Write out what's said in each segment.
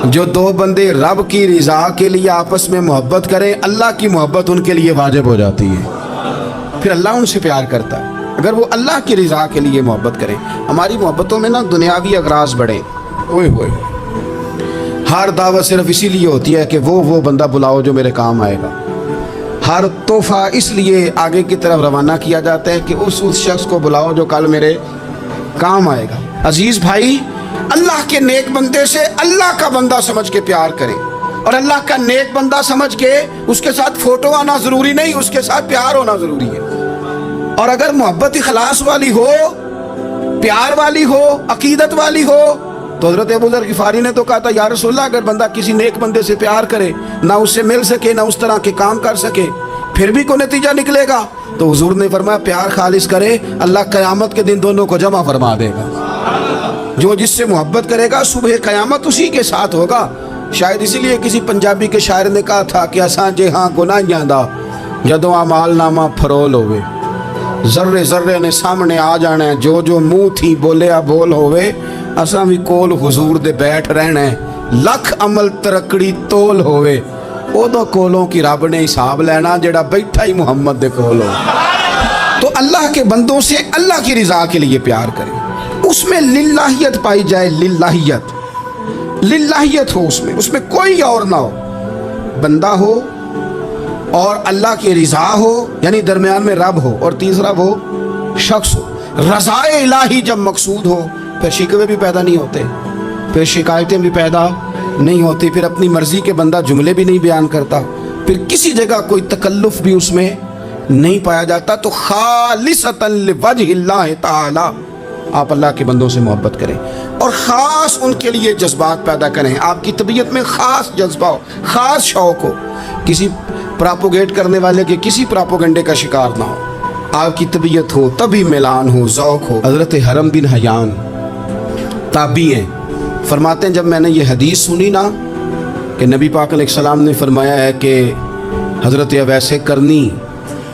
جو دو بندے رب کی رضا کے لیے آپس میں محبت کریں، اللہ کی محبت ان کے لیے واجب ہو جاتی ہے، پھر اللہ ان سے پیار کرتا ہے اگر وہ اللہ کی رضا کے لیے محبت کریں۔ ہماری محبتوں میں نا دنیاوی اغراض بڑھیں، اوئے ہوئے، ہر دعوت صرف اسی لیے ہوتی ہے کہ وہ بندہ بلاؤ جو میرے کام آئے گا، ہر تحفہ اس لیے آگے کی طرف روانہ کیا جاتا ہے کہ اس شخص کو بلاؤ جو کل میرے کام آئے گا۔ عزیز بھائی، اللہ کے نیک بندے سے اللہ کا بندہ سمجھ کے پیار کریں، اور اللہ کا نیک بندہ سمجھ کے اس کے ساتھ فوٹو آنا ضروری نہیں، اس کے ساتھ پیار ہونا ضروری ہے۔ اور اگر محبت اخلاص والی ہو، پیار والی ہو، عقیدت والی ہو، تو حضرت ابو ذر غفاری نے تو کہا تھا یا رسول اللہ اگر بندہ کسی نیک بندے سے پیار کرے، نہ اس سے مل سکے، نہ اس طرح کے کام کر سکے، پھر بھی کوئی نتیجہ نکلے گا، تو حضور نے فرمایا پیار خالص کرے، اللہ قیامت کے دن دونوں کو جمع فرما دے گا۔ جو جس سے محبت کرے گا صبح قیامت اسی کے ساتھ ہوگا۔ شاید اسی لیے کسی پنجابی کے شاعر نے کہا تھا کہ اساں جے ہاں گناہیاں دا جدوں اعمال نامہ فرول ہوئے، ذرے ذرے نے سامنے آ جانا ہے، جو جو منہ تھی بولیا بول ہوئے، اساں بھی کول حضور دے بیٹھ رہنا ہے، لکھ عمل ترکڑی تول ہوئے، اودوں کولوں کی رب نے حساب لینا جڑا بیٹھا ہی محمد دے کول ہو۔ تو اللہ کے بندوں سے اللہ کی رضا کے لیے پیار کریں، اس میں للہیت پائی جائے، للہیت ہو، اس میں کوئی اور نہ ہو، بندہ ہو اور اللہ کی رضا ہو، یعنی درمیان میں رب ہو، اور تیسرا وہ شخص ہو۔ رضا الہی جب مقصود ہو پھر شکوے بھی پیدا نہیں ہوتے، پھر شکایتیں بھی پیدا نہیں ہوتی، پھر اپنی مرضی کے بندہ جملے بھی نہیں بیان کرتا، پھر کسی جگہ کوئی تکلف بھی اس میں نہیں پایا جاتا۔ تو خالصۃ لوجہ اللہ تعالی آپ اللہ کے بندوں سے محبت کریں، اور خاص ان کے لیے جذبات پیدا کریں، آپ کی طبیعت میں خاص جذبہ ہو، خاص شوق ہو، کسی پراپوگیٹ کرنے والے کے کسی پراپوگنڈے کا شکار نہ ہو، آپ کی طبیعت ہو، تبھی میلان ہو، ذوق ہو۔ حضرت حرم بن حیان تابعی ہیں، فرماتے ہیں جب میں نے یہ حدیث سنی نا کہ نبی پاک علیہ السلام نے فرمایا ہے کہ حضرت اویس کرنی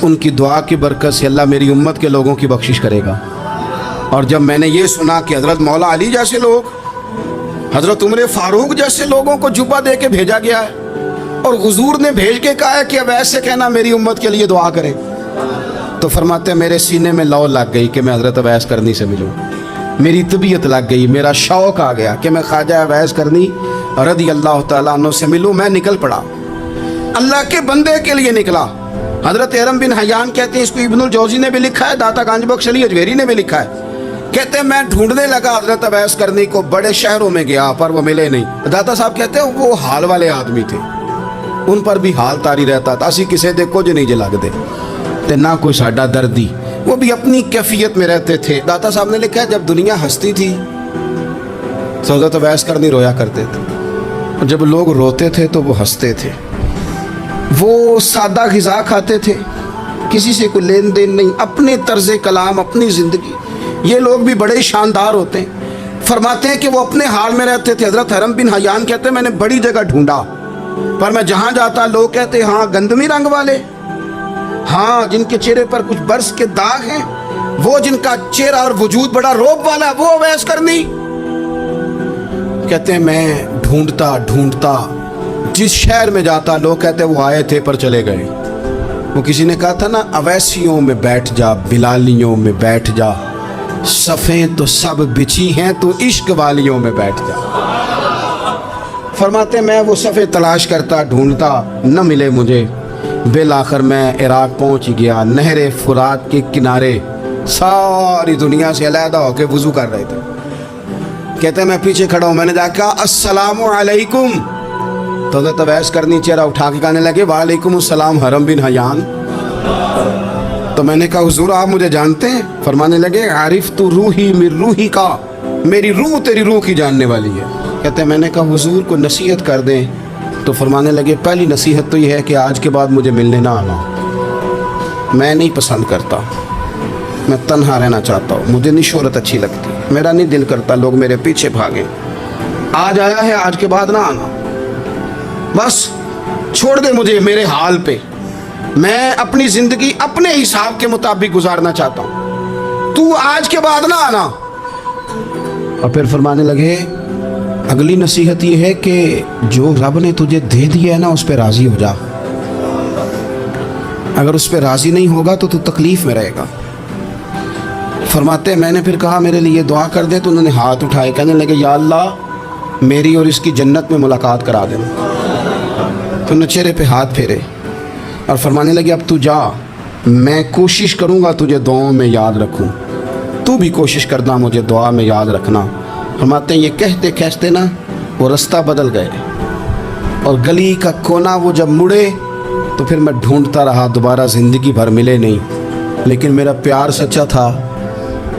ان کی دعا کی برکت سے اللہ میری امت کے لوگوں کی بخشش کرے گا، اور جب میں نے یہ سنا کہ حضرت مولا علی جیسے لوگ، حضرت عمر فاروق جیسے لوگوں کو جبہ دے کے بھیجا گیا ہے، اور حضور نے بھیج کے کہا ہے کہ اویس سے کہنا میری امت کے لیے دعا کرے، تو فرماتے ہیں میرے سینے میں لو لگ گئی کہ میں حضرت اویس کرنی سے ملوں، میری طبیعت لگ گئی، میرا شوق آ گیا کہ میں خواجہ اویس کرنی رضی اللہ تعالیٰ عنہ سے ملوں۔ میں نکل پڑا، اللہ کے بندے کے لیے نکلا۔ حضرت حرم بن حیان کہتے ہیں، اس کو ابن الجوزی نے بھی لکھا ہے، داتا گنج بخش علی اجویری نے بھی لکھا ہے، کہتے ہیں میں ڈھونڈنے لگا حضرت اویس کرنی کو، بڑے شہروں میں گیا پر وہ ملے نہیں۔ داتا صاحب کہتے ہیں وہ حال والے آدمی تھے، ان پر بھی حال تاری رہتا تھا، اسی کسے دے کچھ نہیں جلگ دے تے نہ کوئی ساڈا دردی، وہ بھی اپنی کیفیت میں رہتے تھے۔ داتا صاحب نے لکھا ہے جب دنیا ہستی تھی تو حضرت اویس کرنی رویا کرتے تھے، جب لوگ روتے تھے تو وہ ہنستے تھے، وہ سادہ غذا کھاتے تھے، کسی سے کوئی لین دین نہیں، اپنے طرز کلام، اپنی زندگی۔ یہ لوگ بھی بڑے شاندار ہوتے ہیں، فرماتے ہیں کہ وہ اپنے حال میں رہتے تھے۔ حضرت حرم بن حیان کہتے ہیں میں نے بڑی جگہ ڈھونڈا، پر میں جہاں جاتا لوگ کہتے ہاں گندمی رنگ والے، ہاں جن کے چہرے پر کچھ برس کے داغ ہیں، وہ جن کا چہرہ اور وجود بڑا روب والا، وہ اویس کرنی۔ کہتے ہیں میں ڈھونڈتا جس شہر میں جاتا لوگ کہتے وہ آئے تھے پر چلے گئے۔ وہ کسی نے کہا تھا نا اویسیوں میں بیٹھ جا، بلالیوں میں بیٹھ جا، صفیں تو سب بچھی ہیں تو عشق والیوں میں بیٹھ جا۔ فرماتے میں وہ صفیں تلاش کرتا ڈھونڈتا، نہ ملے مجھے، بالآخر میں عراق پہنچ گیا۔ نہر فرات کے کنارے ساری دنیا سے علیحدہ ہو کے وضو کر رہے تھے، کہتے ہیں میں پیچھے کھڑا ہوں، میں نے جا کے کہا السلام علیکم، تو حضرت اویس کرنی چہرہ اٹھا کے کہنے لگے وعلیکم السلام حرم بن حیان۔ تو میں نے کہا حضور آپ مجھے جانتے ہیں؟ فرمانے لگے عرفت روحی من روحی کا، میری روح تیری روح کی جاننے والی ہے۔ کہتے ہیں میں نے کہا حضور کو نصیحت کر دیں، تو فرمانے لگے پہلی نصیحت تو یہ ہے کہ آج کے بعد مجھے ملنے نہ آنا، میں نہیں پسند کرتا، میں تنہا رہنا چاہتا ہوں، مجھے نہیں شہرت اچھی لگتی، میرا نہیں دل کرتا لوگ میرے پیچھے بھاگیں، آج آیا ہے آج کے بعد نہ آنا، بس چھوڑ دے مجھے میرے حال پہ، میں اپنی زندگی اپنے حساب کے مطابق گزارنا چاہتا ہوں، تو آج کے بعد نہ آنا۔ اور پھر فرمانے لگے अगली नसीहत ये है कि जो रब ने तुझे दे दिया है ना, उस पर राज़ी हो जा। अगर उस पर राज़ी नहीं होगा तो तू तकलीफ़ में रहेगा। फरमाते हैं मैंने फिर कहा मेरे लिए दुआ कर दे, तो उन्होंने हाथ उठाए, कहने लगे या अल्लाह मेरी और इसकी जन्नत में मुलाकात करा देना। तो उन्होंने चेहरे पे हाथ फेरे और फरमाने लगे अब तू जा, मैं कोशिश करूँगा तुझे दुआओं में याद रखूँ, तू भी कोशिश करना मुझे दुआ में याद रखना। फरमाते हैं ये कहते कहते ना वो रास्ता बदल गए और गली का कोना वो जब मुड़े तो फिर मैं ढूंढता रहा, दोबारा ज़िंदगी भर मिले नहीं, लेकिन मेरा प्यार सच्चा था।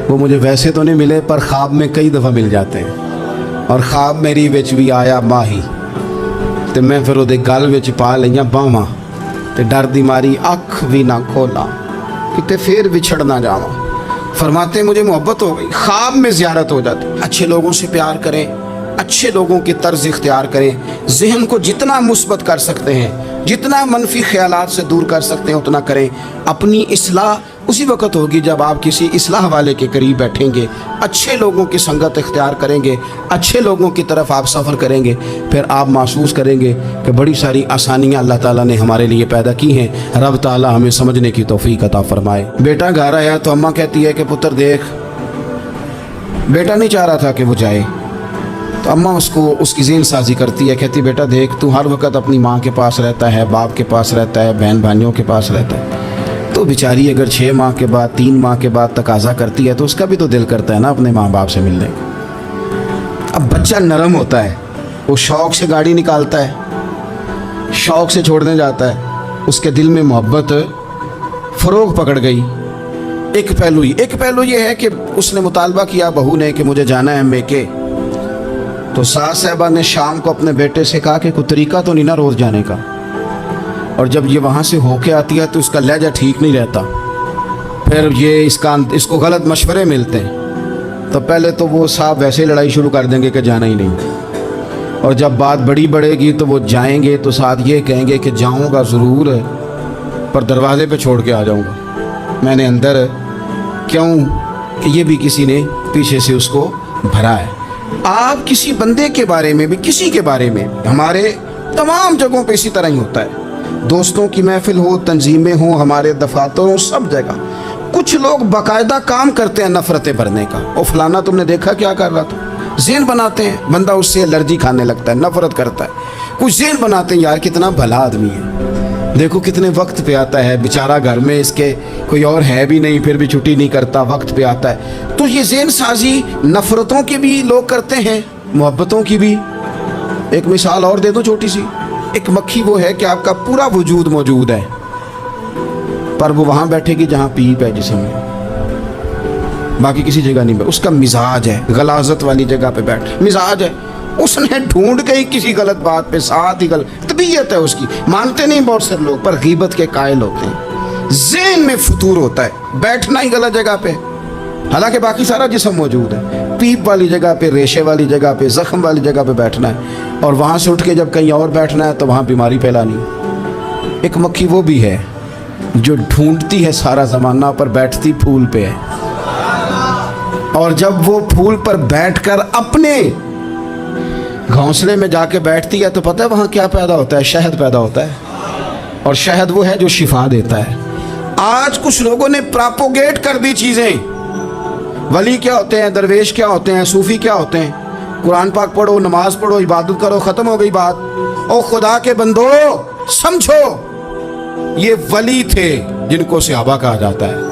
वो मुझे वैसे तो नहीं मिले पर ख्वाब में कई दफ़ा मिल जाते हैं। और ख्वाब मेरी विच भी आया माही, तो मैं फिर ਉਹਦੇ गल विच पा लईਆਂ ਬਾਹਾਂ ਤੇ डर दी मारी अख भी ना खोला किते फिर विछड़ ना जावा। फरमाते मुझे मोहब्बत हो गई, ख्वाब में ज़ियारत हो जाती। अच्छे लोगों से प्यार करें, अच्छे लोगों की तर्ज इख्तियार करें, जहन को जितना मुस्बत कर सकते हैं, जितना मनफी ख्यालात से दूर कर सकते हैं उतना करें। अपनी इस्लाह उसी वक्त होगी जब आप किसी इस्लाह वाले के करीब बैठेंगे, अच्छे लोगों की संगत इख्तियार करेंगे, अच्छे लोगों की तरफ आप सफ़र करेंगे, फिर आप महसूस करेंगे कि बड़ी सारी आसानियाँ अल्लाह ताला ने हमारे लिए पैदा की हैं। रब ताला हमें समझने की तौफीक अता फरमाए। बेटा घर आया तो अम्मा कहती है कि पुत्र देख, बेटा नहीं चाह रहा था कि वो जाए, तो अम्मा उसको उसकी ज़हन साजी करती है, कहती बेटा देख तू हर वक्त अपनी माँ के पास रहता है, बाप के पास रहता है, बहन भाइयों के पास रहता है, तो बेचारी अगर 6 माह के बाद 3 माह के बाद तकाजा करती है तो उसका भी तो दिल करता है ना अपने माँ बाप से मिलने का। अब बच्चा नरम होता है, वो शौक़ से गाड़ी निकालता है, शौक़ से छोड़ने जाता है, उसके दिल में मोहब्बत फ़रोग पकड़ गई। एक पहलू ये है कि उसने मुतालबा किया बहू ने कि मुझे जाना है मेके, तो सास साहबा ने शाम को अपने बेटे से कहा कि कोई तरीका तो नहीं ना रोज़ जाने का, और जब ये वहाँ से होके आती है तो इसका लहजा ठीक नहीं रहता, फिर ये इसको गलत मशवरे मिलते हैं, तो पहले तो वो साहब वैसे लड़ाई शुरू कर देंगे कि जाना ही नहीं, और जब बात बड़ी बढ़ेगी तो वो जाएंगे तो साथ ये कहेंगे कि जाऊँगा ज़रूर पर दरवाजे पे छोड़ के आ जाऊँगा, मैंने अंदर क्यों कि ये भी किसी ने पीछे से उसको भरा है। आप किसी बंदे के बारे में भी, किसी के बारे में, हमारे तमाम जगहों पे इसी तरह ही होता है, दोस्तों की महफिल हो, तंजीमें हो, हमारे दफातर हो, सब जगह कुछ लोग बाकायदा काम करते हैं नफ़रतें भरने का। और फलाना तुमने देखा क्या कर रहा था, ज़हन बनाते हैं, बंदा उससे एलर्जी खाने लगता है, नफ़रत करता है, कुछ ज़हन बनाते हैं यार कितना भला आदमी है, देखो कितने वक्त पे आता है, बेचारा घर में इसके कोई और है भी नहीं फिर भी छुट्टी नहीं करता, वक्त पे आता है। तो ये ज़हन साजी नफ़रतों की भी लोग करते हैं, मोहब्बतों की भी। एक मिसाल और दे दो छोटी सी, एक मक्खी वो है कि आपका पूरा वजूद मौजूद है पर वो वहाँ बैठेगी जहाँ पीप है जिस्म में, बाकी किसी जगह नहीं, उसका मिजाज है गलाजत वाली जगह पे बैठ, मिजाज है, उसने ढूंढ के ही किसी गलत बात पे साथ ही गलत तबीयत है उसकी, मानते नहीं बहुत से लोग पर गीबत के कायल होते हैं, ज़हन में फतूर होता है, बैठना ही गलत जगह पे, हालांकि बाकी सारा जिस्म मौजूद है, पीप वाली जगह पे, रेशे वाली जगह पे, ज़ख्म वाली जगह पे बैठना है, और वहाँ से उठ के जब कहीं और बैठना है तो वहाँ बीमारी फैलानी। एक मक्खी वो भी है जो ढूंढती है सारा ज़माना पर बैठती फूल पे है, और जब वो फूल पर बैठकर अपने घोंसले में जाके बैठती है तो पता है वहाँ क्या पैदा होता है, शहद पैदा होता है, और शहद वो है जो शिफा देता है। आज कुछ लोगों ने प्रोपोगेट कर दी चीज़ें, वली क्या होते हैं, दरवेश क्या होते हैं, सूफ़ी क्या होते हैं, कुरान पाक पढ़ो, नमाज पढ़ो, इबादत करो, ख़त्म हो गई बात। ओ खुदा के बंदो समझो, ये वली थे जिनको सहाबा कहा जाता है,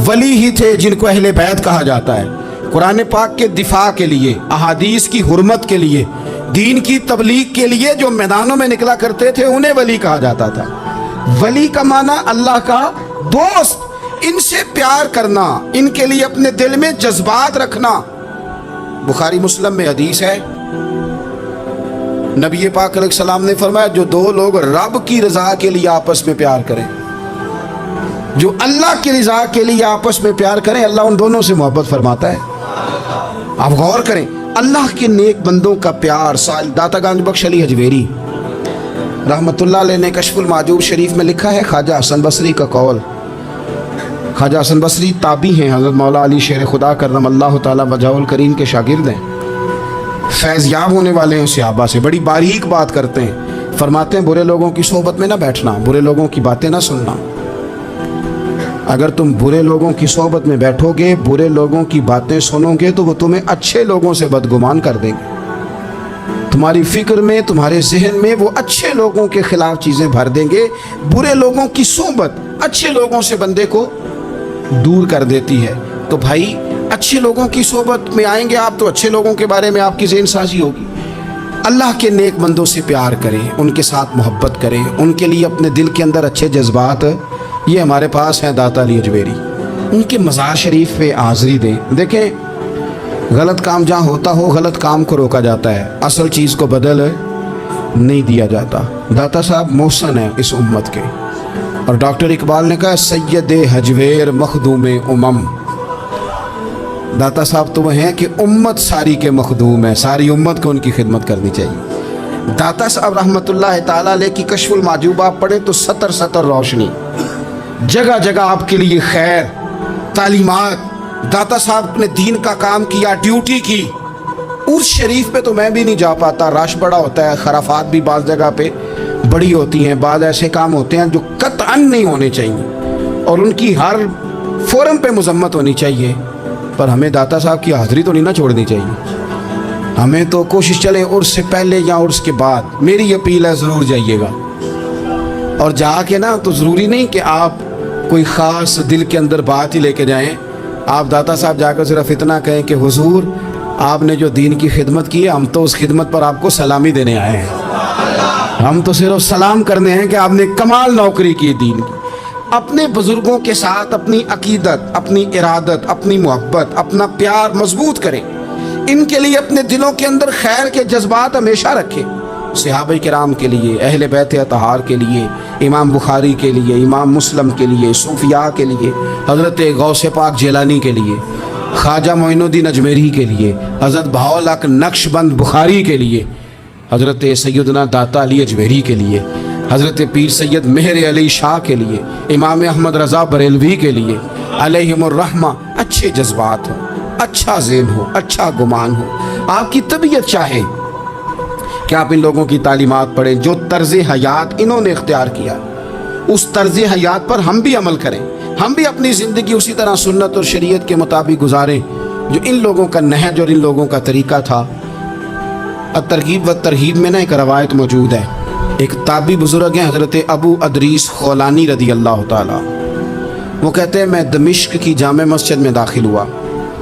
वली ही थे जिनको अहले बैत कहा जाता है, कुरान पाक के दिफा के लिए, अहादीस की हुर्मत के लिए, दीन की तबलीग के लिए जो मैदानों में निकला करते थे उन्हें वली कहा जाता था। वली का माना अल्लाह का दोस्त, इनसे प्यार करना, इनके लिए अपने दिल में जज्बात रखना। बुखारी मुस्लिम में हदीस है, नबी पाक अलैहिस्सलाम ने फरमाया जो दो लोग रब की रज़ा के लिए आपस में प्यार करें, जो अल्लाह की रज़ा के लिए आपस में प्यार करें, अल्लाह उन दोनों से मोहब्बत फरमाता है। आप गौर करें, अल्लाह के नेक बंदों का प्यार। दाता गंज बख्श अली हजवेरी रहमतुल्लाह अलैह ने कश्फुल माजूब शरीफ में लिखा है, ख्वाजा हसन बसरी का कौल। ख्वाजा हसन बसरी ताबी हैं, हज़रत मौला अली शेर खुदा करम अल्लाह ताला वजहुल करीम के शागिर्द हैं। फैज़ याब होने वाले हैं सहाबा से, बड़ी बारीक बात करते हैं। फरमाते हैं बुरे लोगों की सोहबत में ना बैठना, बुरे लोगों की बातें ना सुनना। अगर तुम बुरे लोगों की सोहबत में बैठोगे, बुरे लोगों की बातें सुनोगे, तो वो तुम्हें अच्छे लोगों से बदगुमान कर देंगे। तुम्हारी फिक्र में, तुम्हारे जहन में वो अच्छे लोगों के खिलाफ चीज़ें भर देंगे। बुरे लोगों की सोहबत अच्छे लोगों से बंदे को दूर कर देती है। तो भाई अच्छे लोगों की सोहबत में आएंगे आप, तो अच्छे लोगों के बारे में आपकी ज़हन साजी होगी। अल्लाह के नेक बंदों से प्यार करें, उनके साथ मोहब्बत करें, उनके लिए अपने दिल के अंदर अच्छे जज्बात, ये हमारे पास हैं दाता अली अजमेरी, उनके मज़ार शरीफ पे हाज़री दें। देखें गलत काम जहाँ होता हो, गलत काम को रोका जाता है, असल चीज़ को बदल नहीं दिया जाता। दाता साहब मोहसन है इस उम्मत के, और डॉक्टर इकबाल ने कहा सैयद हजवेर मखदूम उमम। दाता साहब तो वह हैं कि उम्मत सारी के मखदूम है, सारी उम्मत को उनकी खिदमत करनी चाहिए। दाता साहब रहमतुल्लाह ताला अलैह की कश्फुल माजूब आप पढ़े तो सतर सतर रोशनी, जगह जगह आपके लिए खैर, तालीमात। दाता साहब ने दीन का काम किया, ड्यूटी की। उर्स शरीफ पे तो मैं भी नहीं जा पाता, रश बड़ा होता है, खराफात भी बाज़ जगह पे बड़ी होती हैं, बाद ऐसे काम होते हैं जो कतअन नहीं होने चाहिए और उनकी हर फोरम पे मजम्मत होनी चाहिए। पर हमें दाता साहब की हाज़री तो नहीं ना छोड़नी चाहिए। हमें तो कोशिश चले उर्स से पहले या उर्स के बाद, मेरी अपील है ज़रूर जाइएगा। और जाके ना तो ज़रूरी नहीं कि आप कोई ख़ास दिल के अंदर बात ही लेके जाएं। आप दाता साहब जाकर सिर्फ इतना कहें कि हुजूर आपने जो दीन की खिदमत की है, हम तो उस खिदमत पर आपको सलामी देने आए हैं। हम तो सिर्फ सलाम करने हैं कि आपने कमाल नौकरी की दीन की। अपने बुज़ुर्गों के साथ अपनी अकीदत, अपनी इरादत, अपनी मोहब्बत, अपना प्यार मजबूत करें। इनके लिए अपने दिलों के अंदर खैर के जज्बात हमेशा रखें। सहाबा किराम के लिए, अहले बैत अतहार के लिए, इमाम बुखारी के लिए, इमाम मुस्लिम के लिए, सूफिया के लिए, हज़रत गौसे पाक जिलानी के लिए, ख्वाजा मोइनुद्दीन अजमेरी के लिए, हज़रत बहाउल-हक नक्शबंद बुखारी के लिए, हज़रत सैयदना दाता अली अजमेरी के लिए, हज़रत पीर सैयद मेहर अली शाह के लिए, इमाम अहमद रज़ा बरेलवी के लिए अलैहिमुर रहमा अच्छे जज्बात हो, अच्छा ज़हन हो, अच्छा गुमान हो। आपकी तबीयत चाहे कि आप इन लोगों की तालीमात पढ़ें, जो तर्ज़ हयात इन्होंने इख्तियार किया, उस तर्ज़ हयात पर हम भी अमल करें। हम भी अपनी ज़िंदगी उसी तरह सुन्नत और शरीयत के मुताबिक गुजारें जो इन लोगों का नहज और इन लोगों का तरीका था। तरगीब व तरहीब में ना एक रवायत मौजूद है। एक ताबी बुजुर्ग हैं हज़रत अबू अदरीस खौलानी रदी अल्लाह ताला, वो कहते हैं मैं दमिश्क की जामे मस्जिद में दाखिल हुआ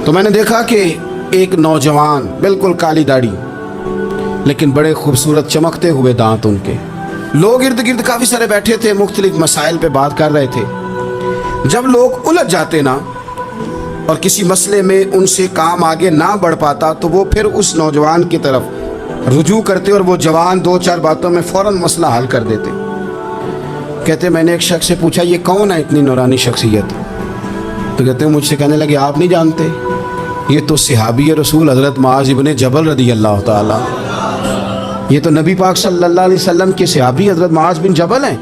तो मैंने देखा कि एक नौजवान, बिल्कुल काली दाढ़ी लेकिन बड़े खूबसूरत चमकते हुए दांत उनके, लोग इर्द गिर्द काफ़ी सारे बैठे थे, मुख्तलिफ मसाइल पे बात कर रहे थे। जब लोग उलझ जाते ना और किसी मसले में उनसे काम आगे ना बढ़ पाता तो वो फिर उस नौजवान की तरफ रुजू करते और वो जवान दो चार बातों में फ़ौरन मसला हल कर देते। कहते मैंने एक शख्स से पूछा ये कौन है इतनी नूरानी शख्सियत, तो कहते मुझसे कहने लगे आप नहीं जानते, ये तो सहाबी रसूल हज़रत मुआज़ इब्न जबल रदी अल्लाह ताला, ये तो नबी पाक सल्लल्लाहु अलैहि वसल्लम के सहाबी हज़रत मुआज़ बिन जबल हैं।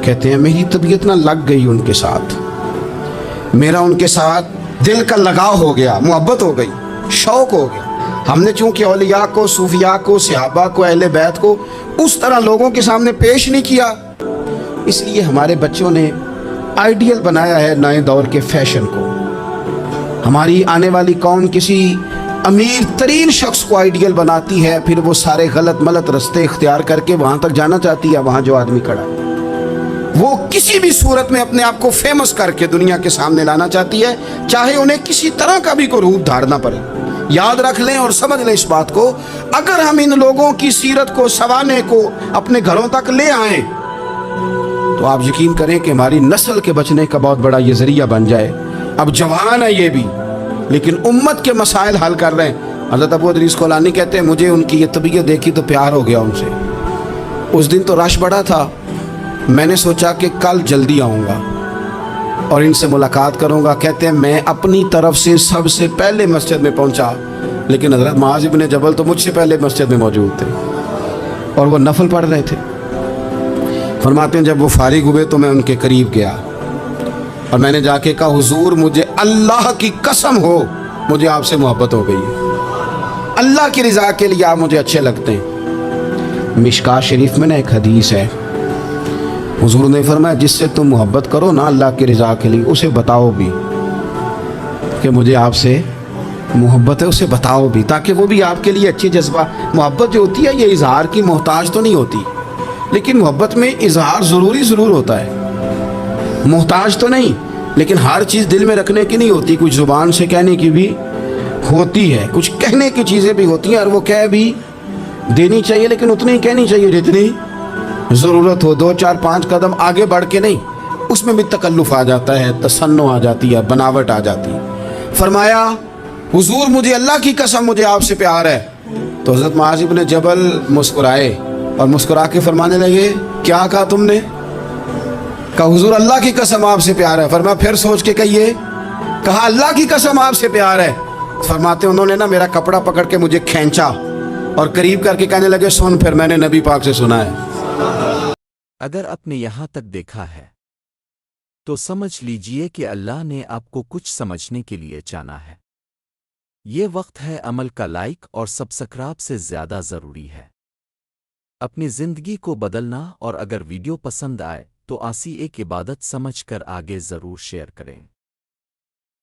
कहते हैं मेरी तबीयत ना लग गई उनके साथ, मेरा उनके साथ दिल का लगाव हो गया, मोहब्बत हो गई, शौक़ हो गया। हमने चूँकि औलिया को, सूफिया को, सहाबा को, अहले बैत को उस तरह लोगों के सामने पेश नहीं किया, इसलिए हमारे बच्चों ने आइडियल बनाया है नए दौर के फैशन को। हमारी आने वाली कौम किसी अमीर तरीन शख्स को आइडियल बनाती है, फिर वो सारे गलत मलत रास्ते इख्तियार करके वहाँ तक जाना चाहती है। वहाँ जो आदमी खड़ा वो किसी भी सूरत में अपने आप को फेमस करके दुनिया के सामने लाना चाहती है, चाहे उन्हें किसी तरह का भी कोई रूप धारना पड़े। याद रख लें और समझ लें इस बात को, अगर हम इन लोगों की सीरत को, सवाने को अपने घरों तक ले आएं तो आप यकीन करें कि हमारी नस्ल के बचने का बहुत बड़ा ये जरिया बन जाए। अब जवान है ये भी, लेकिन उम्मत के मसाइल हल कर रहे हैं। हज़रत अबू अदरीस खौलानी कहते हैं मुझे उनकी ये तबीयत देखी तो प्यार हो गया उनसे। उस दिन तो रश बड़ा था, मैंने सोचा कि कल जल्दी आऊँगा और इनसे मुलाकात करूँगा। कहते हैं मैं अपनी तरफ से सबसे पहले मस्जिद में पहुँचा, लेकिन हज़रत मुआज़ इब्न जबल तो मुझसे पहले मस्जिद में मौजूद थे और वो नफल पढ़ रहे थे। फरमाते हैं जब वो फारिग हुए तो मैं उनके करीब गया और मैंने जाके कहा हुजूर मुझे अल्लाह की कसम हो मुझे आपसे मोहब्बत हो गई। اللہ کی رضا کے لیے آپ مجھے اچھے لگتے ہیں۔ مشکاہ شریف میں نا ایک حدیث ہے، حضور نے فرمایا جس سے تم محبت کرو نا اللہ کی رضا کے لیے، اسے بتاؤ بھی کہ مجھے آپ سے محبت ہے، اسے بتاؤ بھی، تاکہ وہ بھی آپ کے لیے اچھی جذبہ۔ محبت جو ہوتی ہے یہ اظہار کی محتاج تو نہیں ہوتی، لیکن محبت میں اظہار ضرور ہوتا ہے، محتاج تو نہیں، لیکن ہر چیز دل میں رکھنے کی نہیں ہوتی، کچھ زبان سے کہنے کی بھی ہوتی ہے، کچھ کہنے کی چیزیں بھی ہوتی ہیں، اور وہ کہہ بھی دینی چاہیے، لیکن اتنی کہنی چاہیے جتنی ضرورت ہو، 2 4 5 قدم آگے بڑھ کے نہیں، اس میں بھی تکلف آ جاتا ہے، تصنع آ جاتی ہے، بناوٹ آ جاتی ہے۔ فرمایا حضور مجھے اللہ کی قسم مجھے آپ سے پیار ہے۔ تو حضرت معاذ بن جبل مسکرائے اور مسکرا کے فرمانے لگے کیا کہا تم نے؟ کہا حضور اللہ کی قسم آپ سے پیار ہے۔ فرمایا پھر سوچ کے کہیے۔ کہا اللہ کی قسم آپ سے پیار ہے۔ فرماتے انہوں نے نا میرا کپڑا پکڑ کے مجھے کھینچا اور قریب کر کے کہنے لگے سن پھر میں نے نبی پاک سے سنا ہے۔ اگر آپ نے یہاں تک دیکھا ہے تو سمجھ لیجئے کہ اللہ نے آپ کو کچھ سمجھنے کے لیے چانا ہے۔ یہ وقت ہے عمل کا، لائک اور سبسکرائب سے زیادہ ضروری ہے اپنی زندگی کو بدلنا، اور اگر ویڈیو پسند آئے تو آسی ایک عبادت سمجھ کر آگے ضرور شیئر کریں۔